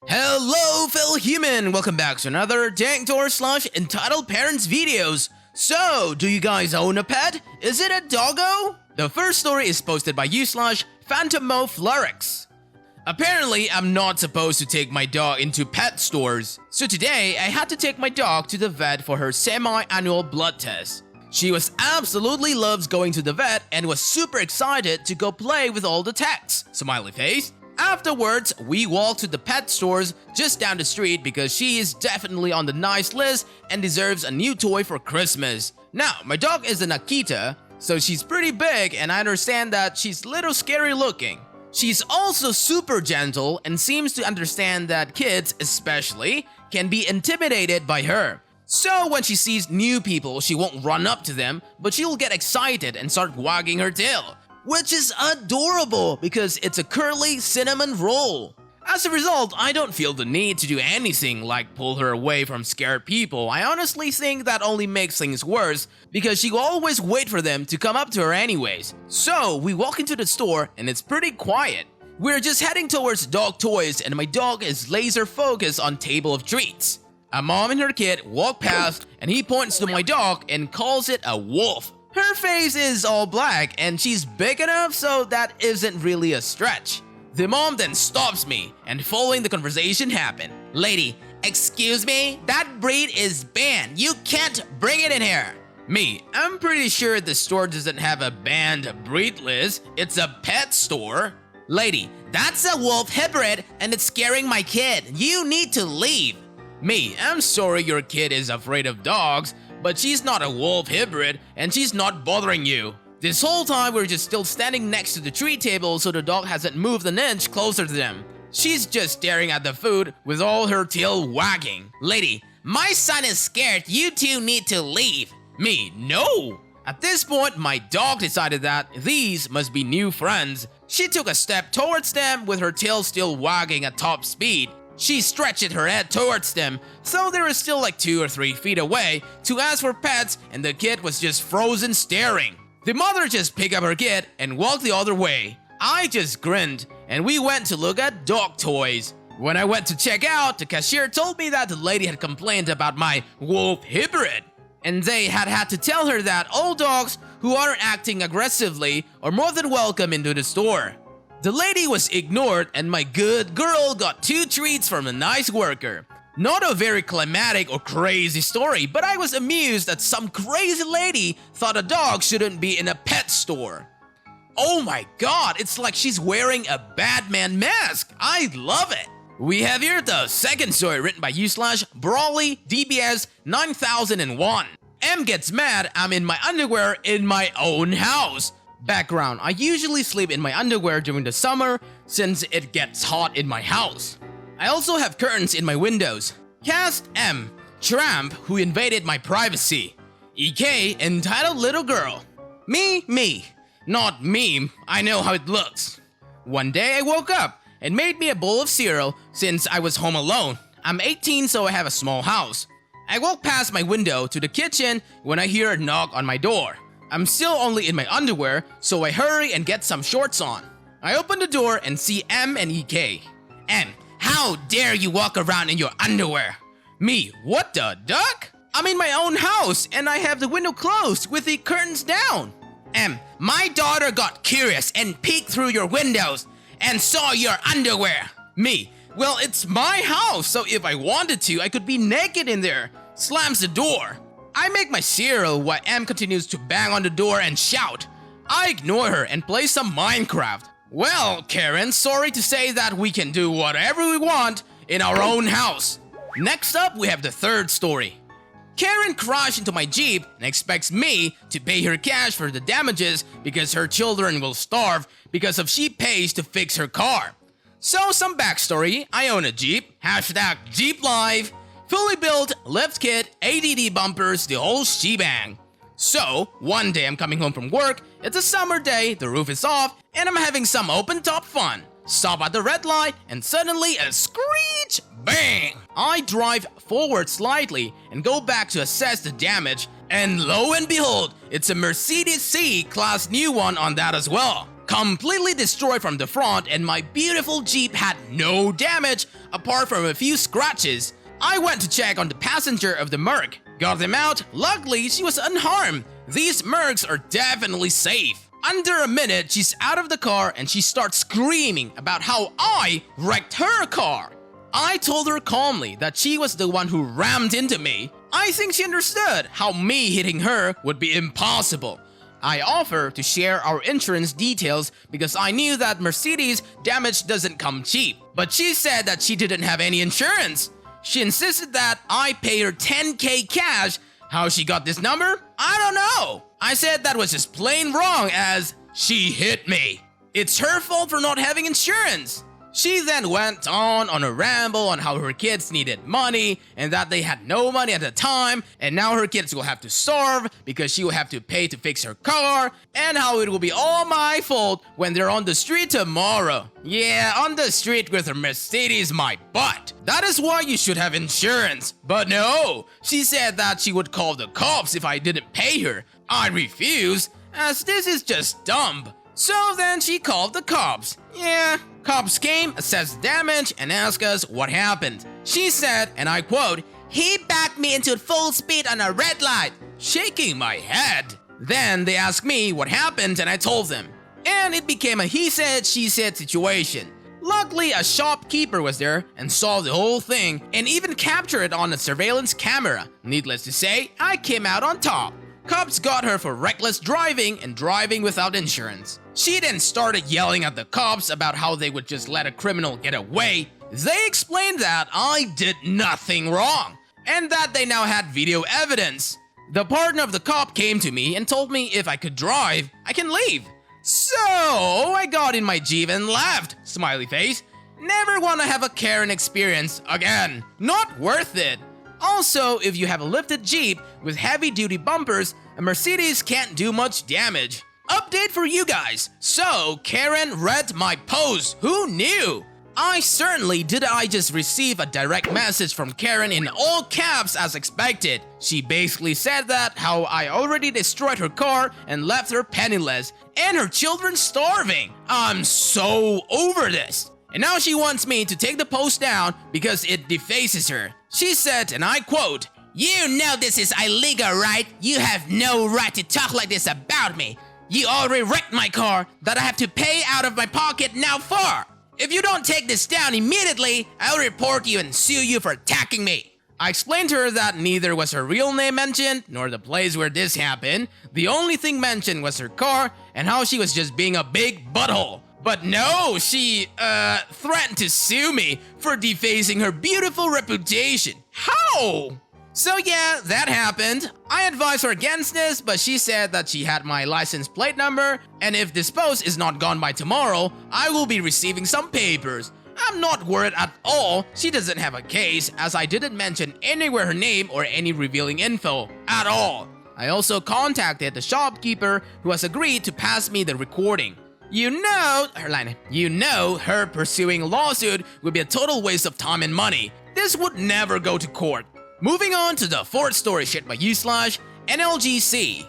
Hello fellow human, welcome back to another Danktor / Entitled Parents videos. So, do you guys own a pet? Is it a doggo? The first story is posted by you / PhantomMoFlurix. Apparently, I'm not supposed to take my dog into pet stores. So today, I had to take my dog to the vet for her semi-annual blood test. She absolutely loves going to the vet and was super excited to go play with all the techs. Smiley face. Afterwards, we walked to the pet stores just down the street because she is definitely on the nice list and deserves a new toy for Christmas. Now, my dog is an Akita, so she's pretty big and I understand that she's a little scary looking. She's also super gentle and seems to understand that kids, especially, can be intimidated by her. So when she sees new people, she won't run up to them, but she'll get excited and start wagging her tail. Which is adorable because it's a curly cinnamon roll. As a result, I don't feel the need to do anything like pull her away from scared people. I honestly think that only makes things worse because she will always wait for them to come up to her anyways. So we walk into the store and it's pretty quiet. We're just heading towards dog toys and my dog is laser focused on table of treats. A mom and her kid walk past and he points to my dog and calls it a wolf. Her face is all black and she's big enough so that isn't really a stretch. The mom then stops me and following the conversation happened. Lady, excuse me? That breed is banned. You can't bring it in here. Me, I'm pretty sure the store doesn't have a banned breed list. It's a pet store. Lady, that's a wolf hybrid and it's scaring my kid. You need to leave. Me, I'm sorry your kid is afraid of dogs, but she's not a wolf hybrid and she's not bothering you. This whole time we're just still standing next to the treat table so the dog hasn't moved an inch closer to them. She's just staring at the food with all her tail wagging. Lady, my son is scared, you two need to leave. Me, no! At this point, my dog decided that these must be new friends. She took a step towards them with her tail still wagging at top speed. She stretched her head towards them, so they were still like 2 or 3 feet away to ask for pets and the kid was just frozen staring. The mother just picked up her kid and walked the other way. I just grinned and we went to look at dog toys. When I went to check out, the cashier told me that the lady had complained about my wolf hybrid. And they had to tell her that all dogs who aren't acting aggressively are more than welcome into the store. The lady was ignored and my good girl got 2 treats from a nice worker. Not a very climatic or crazy story, but I was amused that some crazy lady thought a dog shouldn't be in a pet store. Oh my god, it's like she's wearing a Batman mask. I love it. We have here the second story written by you / Brawly DBS 9001. M gets mad I'm in my underwear in my own house. Background, I usually sleep in my underwear during the summer since it gets hot in my house. I also have curtains in my windows. Cast M, Tramp who invaded my privacy. EK, entitled little girl. Me, not meme, I know how it looks. One day I woke up and made me a bowl of cereal since I was home alone. I'm 18 so I have a small house. I walk past my window to the kitchen when I hear a knock on my door. I'm still only in my underwear, so I hurry and get some shorts on. I open the door and see M and EK. M, how dare you walk around in your underwear? Me, what the duck? I'm in my own house and I have the window closed with the curtains down. M, my daughter got curious and peeked through your windows and saw your underwear. Me, well, it's my house, so if I wanted to, I could be naked in there. Slams the door. I make my cereal while M continues to bang on the door and shout. I ignore her and play some Minecraft. Well, Karen, sorry to say that we can do whatever we want in our own house. Next up, we have the third story. Karen crashed into my Jeep and expects me to pay her cash for the damages because her children will starve because of she pays to fix her car. So some backstory, I own a Jeep, hashtag Jeep Live. Fully built, lift kit, ADD bumpers, the whole shebang. So, one day I'm coming home from work, it's a summer day, the roof is off, and I'm having some open top fun. Stop at the red light, and suddenly a screech, bang! I drive forward slightly and go back to assess the damage, and lo and behold, it's a Mercedes C-Class new one on that as well. completely destroyed from the front, and my beautiful Jeep had no damage apart from a few scratches. I went to check on the passenger of the Merc, got them out. Luckily, she was unharmed. These Mercs are definitely safe. Under a minute, she's out of the car and she starts screaming about how I wrecked her car. I told her calmly that she was the one who rammed into me. I think she understood how me hitting her would be impossible. I offer to share our insurance details because I knew that Mercedes damage doesn't come cheap. But she said that she didn't have any insurance. She insisted that I pay her 10K cash. How she got this number? I don't know. I said that was just plain wrong as she hit me. It's her fault for not having insurance. She then went on a ramble on how her kids needed money and that they had no money at the time, and now her kids will have to starve because she will have to pay to fix her car, and how it will be all my fault when they're on the street tomorrow. Yeah, on the street with her Mercedes my butt. That is why you should have insurance. But no, she said that she would call the cops if I didn't pay her. I refused, as this is just dumb. So then she called the cops. Yeah, cops came, assessed damage, and asked us what happened. She said, and I quote, "He backed me into full speed on a red light," shaking my head. Then they asked me what happened and I told them. And it became a he said, she said situation. Luckily, a shopkeeper was there and saw the whole thing and even captured it on a surveillance camera. Needless to say, I came out on top. Cops got her for reckless driving and driving without insurance. She then started yelling at the cops about how they would just let a criminal get away. They explained that I did nothing wrong and that they now had video evidence. The partner of the cop came to me and told me if I could drive, I can leave. So I got in my Jeep and left. Smiley face. Never want to have a Karen experience again. Not worth it. Also, if you have a lifted Jeep with heavy-duty bumpers, a Mercedes can't do much damage. Update for you guys. So, Karen read my post. Who knew? I certainly did. I just receive a direct message from Karen in all caps as expected. She basically said that how I already destroyed her car and left her penniless and her children starving. I'm so over this. And now she wants me to take the post down because it defaces her. She said, and I quote, "You know this is illegal, right? You have no right to talk like this about me. You already wrecked my car that I have to pay out of my pocket now for. If you don't take this down immediately, I'll report you and sue you for attacking me." I explained to her that neither was her real name mentioned, nor the place where this happened. The only thing mentioned was her car and how she was just being a big butthole. But no, she, threatened to sue me for defacing her beautiful reputation. How? So yeah, that happened. I advised her against this, but she said that she had my license plate number, and if this post is not gone by tomorrow, I will be receiving some papers. I'm not worried at all. She doesn't have a case, as I didn't mention anywhere her name or any revealing info at all. I also contacted the shopkeeper who has agreed to pass me the recording. You know, her pursuing a lawsuit would be a total waste of time and money. This would never go to court. Moving on to the fourth story shared by u/NLGC.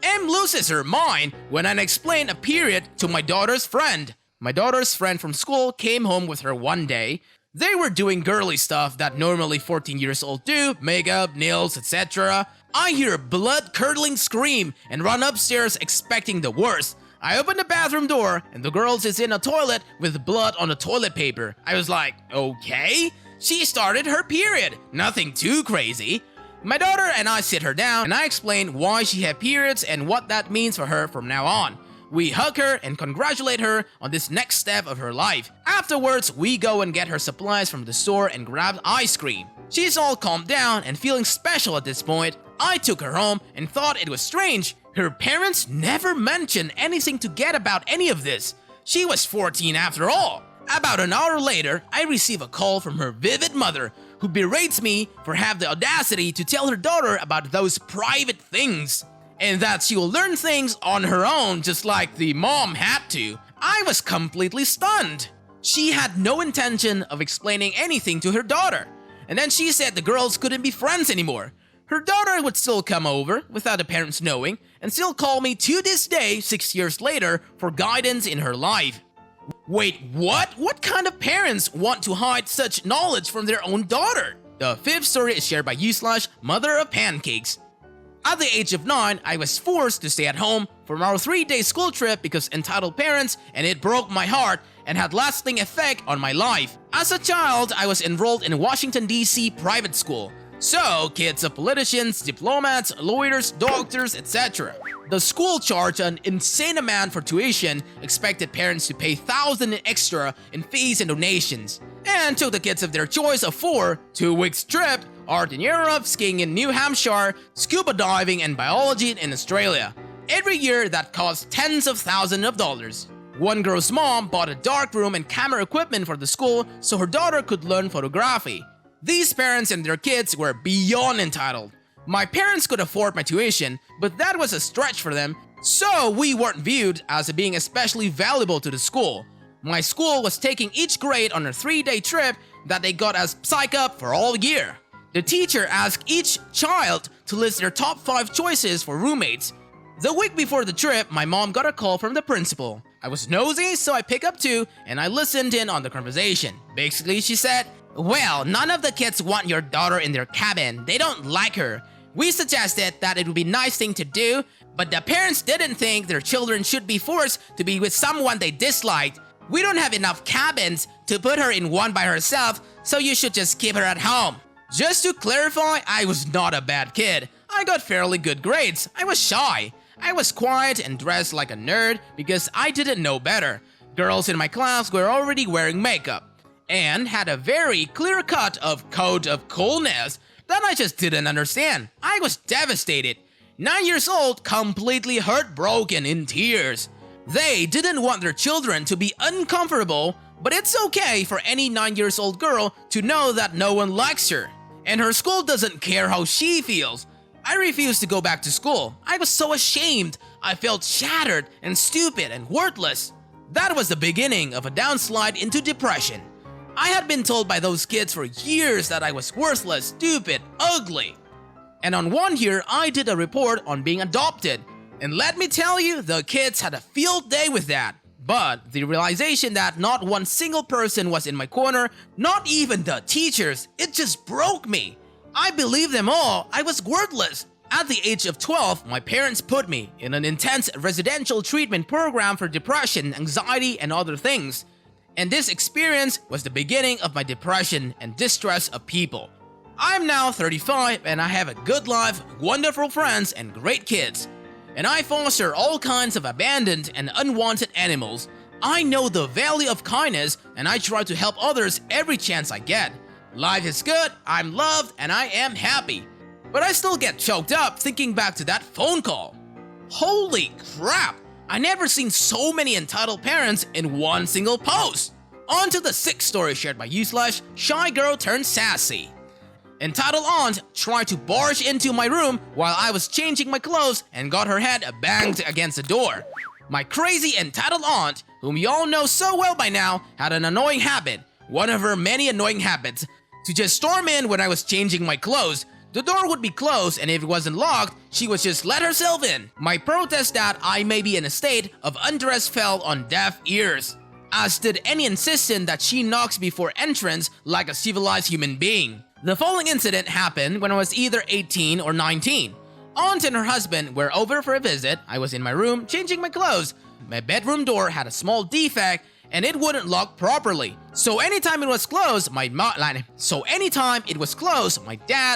M loses her mind when I explain a period to my daughter's friend. My daughter's friend from school came home with her one day. They were doing girly stuff that normally 14 years old do, makeup, nails, etc. I hear a blood-curdling scream and run upstairs expecting the worst. I open the bathroom door and the girl is in a toilet with blood on the toilet paper. I was like, okay. She started her period. Nothing too crazy. My daughter and I sit her down and I explain why she had periods and what that means for her from now on. We hug her and congratulate her on this next step of her life. Afterwards, we go and get her supplies from the store and grab ice cream. She's all calmed down and feeling special at this point. I took her home and thought it was strange. Her parents never mentioned anything to get about any of this. She was 14 after all. About an hour later, I receive a call from her vivid mother who berates me for having the audacity to tell her daughter about those private things and that she will learn things on her own just like the mom had to. I was completely stunned. She had no intention of explaining anything to her daughter. And then she said the girls couldn't be friends anymore. Her daughter would still come over, without the parents knowing, and still call me to this day, 6 years later, for guidance in her life. Wait, what? What kind of parents want to hide such knowledge from their own daughter? The fifth story is shared by u/mother of pancakes. At the age of 9, I was forced to stay at home for our 3-day school trip because entitled parents, and it broke my heart and had lasting effect on my life. As a child, I was enrolled in a Washington, D.C. private school. So, kids of politicians, diplomats, lawyers, doctors, etc. The school charged an insane amount for tuition, expected parents to pay thousands extra in fees and donations, and took the kids of their choice of 2 weeks trip, art in Europe, skiing in New Hampshire, scuba diving, and biology in Australia. Every year, that cost tens of thousands of dollars. One girl's mom bought a dark room and camera equipment for the school so her daughter could learn photography. These parents and their kids were beyond entitled. My parents could afford my tuition, but that was a stretch for them, so we weren't viewed as being especially valuable to the school. My school was taking each grade on a 3-day trip that they got as psych up for all year. The teacher asked each child to list their top 5 choices for roommates. The week before the trip, my mom got a call from the principal. I was nosy, so I picked up too, and I listened in on the conversation. Basically, she said, "Well, none of the kids want your daughter in their cabin. They don't like her. We suggested that it would be a nice thing to do, but the parents didn't think their children should be forced to be with someone they disliked. We don't have enough cabins to put her in one by herself, so you should just keep her at home." Just to clarify, I was not a bad kid. I got fairly good grades. I was shy. I was quiet and dressed like a nerd because I didn't know better. Girls in my class were already wearing makeup and had a very clear cut of code of coolness that I just didn't understand. I was devastated. 9 years old, completely heartbroken, in tears. They didn't want their children to be uncomfortable, but it's okay for any 9 years old girl to know that no one likes her. And her school doesn't care how she feels. I refused to go back to school. I was so ashamed. I felt shattered and stupid and worthless. That was the beginning of a downslide into depression. I had been told by those kids for years that I was worthless, stupid, ugly. And on one year, I did a report on being adopted. And let me tell you, the kids had a field day with that. But the realization that not one single person was in my corner, not even the teachers, it just broke me. I believed them all. I was worthless. At the age of 12, my parents put me in an intense residential treatment program for depression, anxiety, and other things. And this experience was the beginning of my depression and distress of people. I'm now 35 and I have a good life, wonderful friends, and great kids. And I foster all kinds of abandoned and unwanted animals. I know the value of kindness and I try to help others every chance I get. Life is good, I'm loved, and I am happy. But I still get choked up thinking back to that phone call. Holy crap! I never seen so many entitled parents in one single post. On to the 6th story shared by u/shy girl turned sassy. Entitled aunt tried to barge into my room while I was changing my clothes and got her head banged against the door. My crazy entitled aunt, whom you all know so well by now, had an annoying habit, one of her many annoying habits, to just storm in when I was changing my clothes. The door would be closed, and if it wasn't locked, she would just let herself in. My protest that I may be in a state of undress fell on deaf ears, as did any insistence that she knocks before entrance like a civilized human being. The following incident happened when I was either 18 or 19. Aunt and her husband were over for a visit. I was in my room changing my clothes. My bedroom door had a small defect and it wouldn't lock properly. So anytime it was closed, my dad,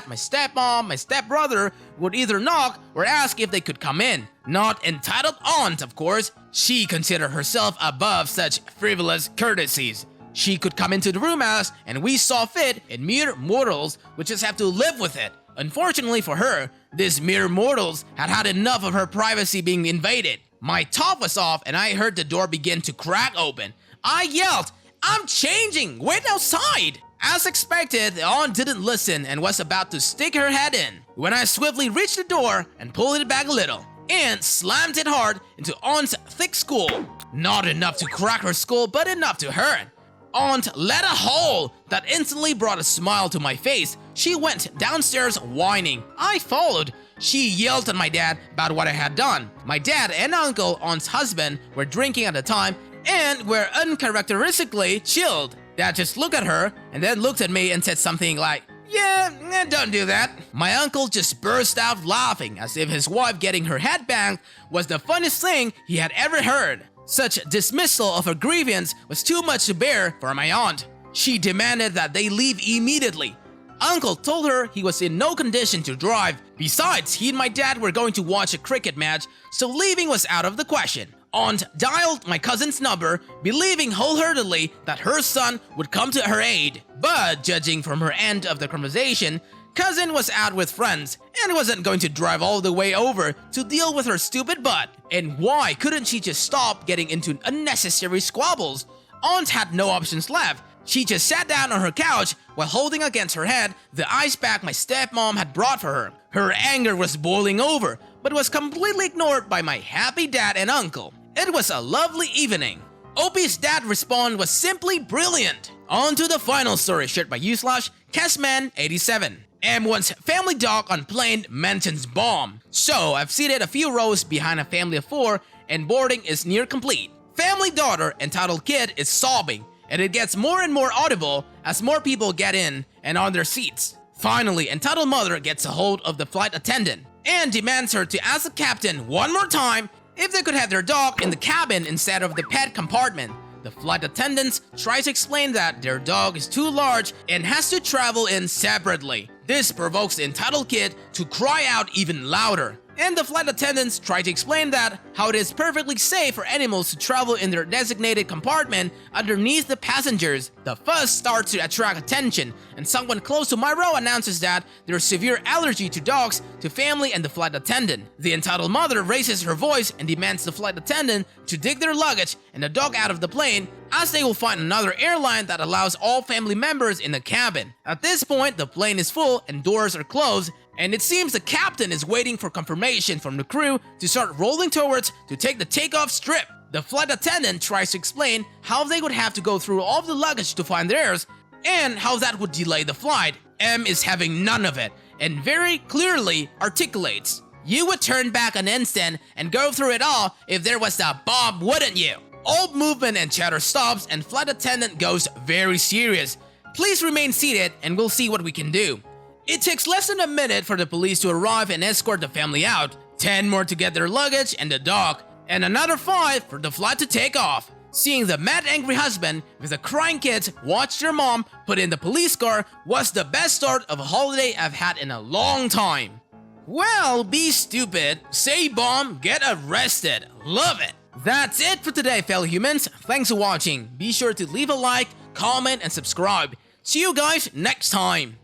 my stepmom, my stepbrother would either knock or ask if they could come in. Not entitled aunt, of course. She considered herself above such frivolous courtesies. She could come into the room as, and we saw fit, and mere mortals would just have to live with it. Unfortunately for her, these mere mortals had had enough of her privacy being invaded. My top was off and I heard the door begin to crack open. I yelled, "I'm changing! Wait outside!" As expected, the aunt didn't listen and was about to stick her head in when I swiftly reached the door and pulled it back a little and slammed it hard into aunt's thick skull. Not enough to crack her skull, but enough to hurt. Aunt let a hole that instantly brought a smile to my face. she went downstairs whining. I followed. She yelled at my dad about what I had done. My dad and uncle, aunt's husband, were drinking at the time and were uncharacteristically chilled. Dad just looked at her and then looked at me and said something like, "Yeah, don't do that." My uncle just burst out laughing as if his wife getting her head banged was the funniest thing he had ever heard. Such dismissal of her grievance was too much to bear for my aunt. She demanded that they leave immediately. Uncle told her he was in no condition to drive. Besides, he and my dad were going to watch a cricket match, so leaving was out of the question. Aunt dialed my cousin's number, believing wholeheartedly that her son would come to her aid. But judging from her end of the conversation, cousin was out with friends and wasn't going to drive all the way over to deal with her stupid butt. And why couldn't she just stop getting into unnecessary squabbles? Aunt had no options left. She just sat down on her couch while holding against her head the ice pack my stepmom had brought for her. Her anger was boiling over, but was completely ignored by my happy dad and uncle. It was a lovely evening. Opie's dad response was simply brilliant. On to the final story shared by u/Casman87. M1's family dog on plane mentions bomb. So I've seated a few rows behind a family of 4 and boarding is near complete. Family daughter entitled kid is sobbing, and it gets more and more audible as more people get in and on their seats. Finally, entitled mother gets a hold of the flight attendant and demands her to ask the captain one more time if they could have their dog in the cabin instead of the pet compartment. The flight attendants try to explain that their dog is too large and has to travel in separately. This provokes the entitled kid to cry out even louder. And the flight attendants try to explain that how it is perfectly safe for animals to travel in their designated compartment underneath the passengers. The fuss starts to attract attention, and someone close to my row announces that there's severe allergy to dogs to family and the flight attendant. The entitled mother raises her voice and demands the flight attendant to dig their luggage and the dog out of the plane, as they will find another airline that allows all family members in the cabin. At this point, the plane is full and doors are closed, and it seems the captain is waiting for confirmation from the crew to start rolling towards to take the takeoff strip. The flight attendant tries to explain how they would have to go through all of the luggage to find theirs and how that would delay the flight. M is having none of it and very clearly articulates, "You would turn back an instant and go through it all if there was a bomb, wouldn't you?" All movement and chatter stops and flight attendant goes very serious. "Please remain seated and we'll see what we can do." It takes less than a minute for the police to arrive and escort the family out, 10 more to get their luggage and the dog, and another 5 for the flight to take off. Seeing the mad angry husband with the crying kids watch their mom put in the police car was the best start of a holiday I've had in a long time. Well, be stupid, say bomb, get arrested. Love it. That's it for today, fellow humans. Thanks for watching. Be sure to leave a like, comment, and subscribe. See you guys next time.